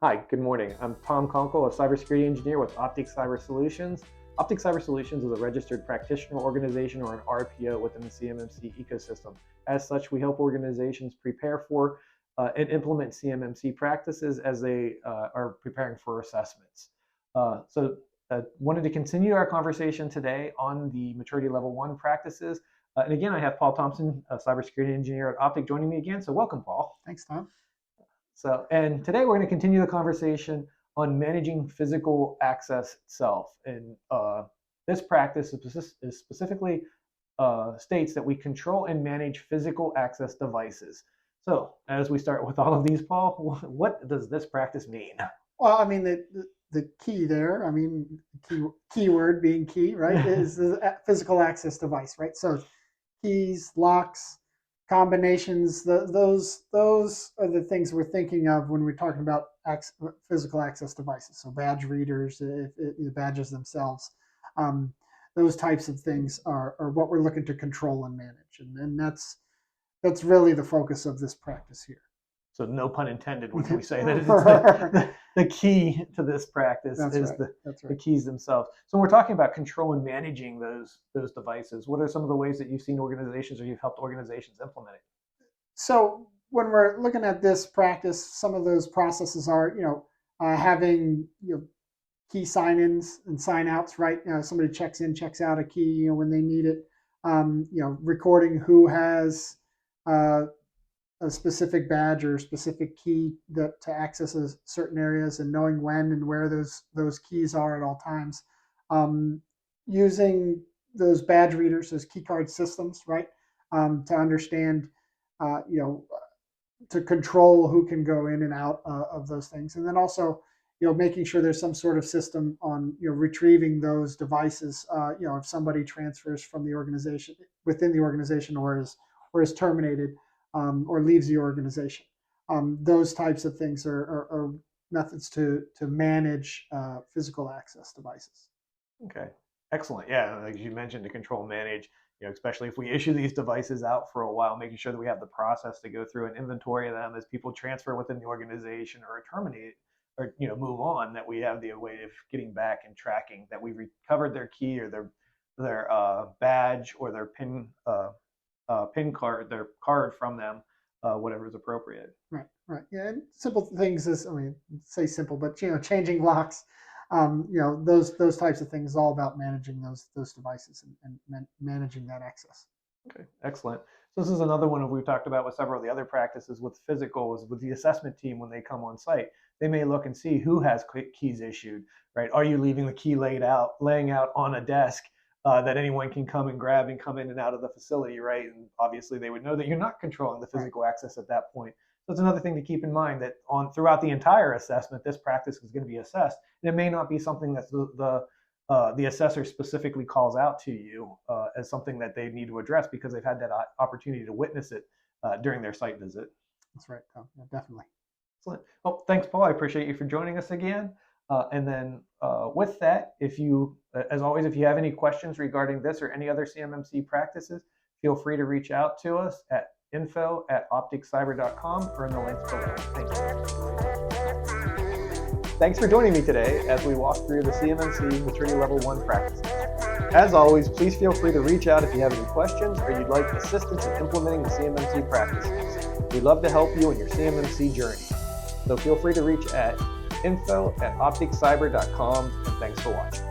Hi, good morning. I'm Tom Conkle, a cybersecurity engineer with Optic Cyber Solutions. Optic Cyber Solutions is a registered practitioner organization or an RPO within the CMMC ecosystem. As such, we help organizations prepare for and implement CMMC practices as they are preparing for assessments. Wanted to continue our conversation today on the maturity level 1 practices. And again, I have Paul Thomson, a cybersecurity engineer at Optic, joining me again. So welcome, Paul. Thanks, Tom. And today we're going to continue the conversation on managing physical access itself. And this practice is specifically states that we control and manage physical access devices. So as we start with all of these, Paul, what does this practice mean? Well, I mean, the key there, I mean, keyword being key, right, is the physical access device, right? So keys, locks, combinations, those are the things we're thinking of when we're talking about physical access devices. So badge readers, the badges themselves, those types of things are what we're looking to control and manage. And that's really the focus of this practice here. So no pun intended when we say that it's the key to this practice is the keys themselves. So when we're talking about control and managing those devices, what are some of the ways that you've seen organizations or you've helped organizations implement it? So when we're looking at this practice, some of those processes are, having key sign-ins and sign-outs, right? Somebody checks in, checks out a key, when they need it. Recording who has a specific badge or a specific key to access certain areas, and knowing when and where those keys are at all times. Using those badge readers, those key card systems, right, to understand, to control who can go in and out of those things, and then also, making sure there's some sort of system on, retrieving those devices, if somebody transfers from the organization, within the organization, or is terminated. Or leaves the organization. Those types of things are methods to manage physical access devices. Okay, excellent. Yeah, like you mentioned, to control and manage, especially if we issue these devices out for a while, making sure that we have the process to go through an inventory of them as people transfer within the organization or terminate or move on, that we have the way of getting back and tracking that we recovered their key or their badge or their PIN card, their card from them, whatever is appropriate. Right. Yeah, and simple things is, say simple, but changing locks, those types of things, all about managing those devices and managing that access. Okay, excellent. So this is another one we've talked about with several of the other practices with physical, is with the assessment team. When they come on site, they may look and see who has keys issued, right? Are you leaving the key laying out on a desk that anyone can come and grab and come in and out of the facility, right? And obviously they would know that you're not controlling the physical access at that point. So it's another thing to keep in mind, that throughout the entire assessment, this practice is going to be assessed. And it may not be something that the assessor specifically calls out to you as something that they need to address because they've had that opportunity to witness it during their site visit. That's right, Tom. Yeah, definitely. Excellent. Well, thanks, Paul. I appreciate you for joining us again. And then with that, as always, if you have any questions regarding this or any other CMMC practices, feel free to reach out to us at info@opticcyber.com or in the links below. Thank you. Thanks for joining me today as we walk through the CMMC Maturity Level 1 practices. As always, please feel free to reach out if you have any questions or you'd like assistance in implementing the CMMC practices. We'd love to help you in your CMMC journey. So feel free to reach at info@opticcyber.com, and thanks for watching.